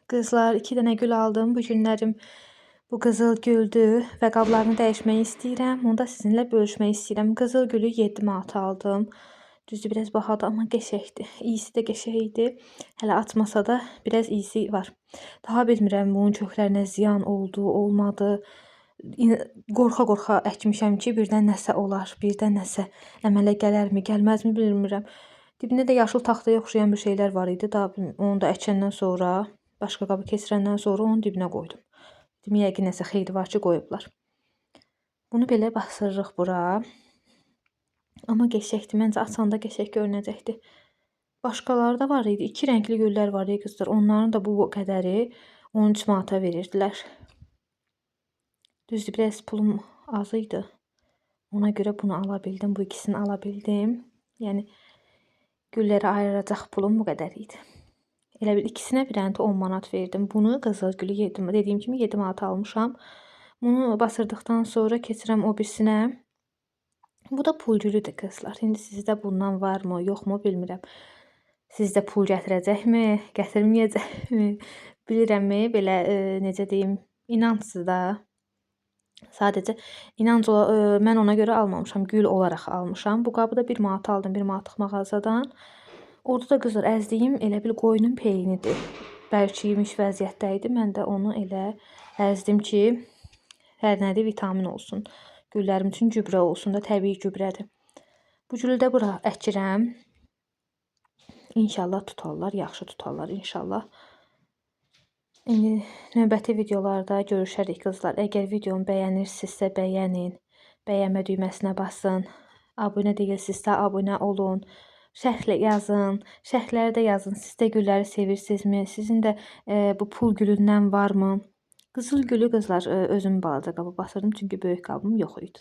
Qızlar, 2 dənə gül aldım. Bu günlərim bu qızıl güldür və qablarını dəyişmək istəyirəm. Onu da sizinlə bölüşmək istəyirəm. Qızıl gülü 7 manata aldım. Düzdür, biraz bahadır, amma qəşəngdir. İyisi də qəşəng idi. Hələ açmasa da biraz iyisi var. Daha bilmirəm bunun köklərinə ziyan oldu, olmadı. Qorxa-qorxa əkmişəm ki, birdən nəsə olar, birdən nəsə əmələ gələrmi, gəlməzmi bilmirəm. Dibində də yaşıl taxtaya oxşayan bir şeylər var idi. Onu da əkəndən sonra, başqa qaba keçirəndən sonra onun dibinə qoydum. Dedim, yəqin nəsə xeyri var ki, qoyublar. Bunu belə basırırıq bura. Amma qəşəngdir. Məncə açanda qəşəng görünəcəkdir. Başqaları da var idi. 2 rəngli güllər var idi qızlar. Onların da bu qədəri 13 manata verirdilər. Düzdür, biraz pulum az idi. Ona görə bunu ala bildim. Bu ikisini ala bildim. Yəni güllərə ayıracaq pulum bu qədər idi. Elə bil ikisinə bir dənə 10 manat verdim. Bunu qızıl gülü dediyim kimi 7 manat almışam. Bunu basırdıqdan sonra keçirəm o birisinə. Bu da pul gülüdür qızlar. İndi sizdə bundan varmı, yoxmu bilmirəm. Sizdə pul gətirəcəkmi, gətirməyəcəkmi bilirəmmi? Belə necə deyim, inancsız da. Sadəcə inanc mən ona görə almamışam, gül olaraq almışam. Bu qabı da 1 manat aldım, 1 manatlıq mağazadan. Orada da qızlar əzdiyim elə bil qoyunun peyinidir. Bərkimiş vəziyyətdə idi. Mən də onu elə əzdim ki, hər nədir vitamin olsun. Güllərim üçün gübrə olsun da, təbii gübrədir. Bu gülü də bura əkirəm. İnşallah tutarlar, yaxşı tutarlar inşallah. İndi növbəti videolarda görüşərik qızlar. Əgər videomu bəyənirsinizsə bəyənin. Bəyənmə düyməsinə basın. Abunə deyilsinizsə abunə olun. Şərhlə yazın. Şərhləri də yazın. Siz də gülləri sevirsinizmi? Sizin də bu pul gülündən varmı? Qızıl gülü qızlar özüm balaca qaba basırdım. Çünki böyük qabım yox idi.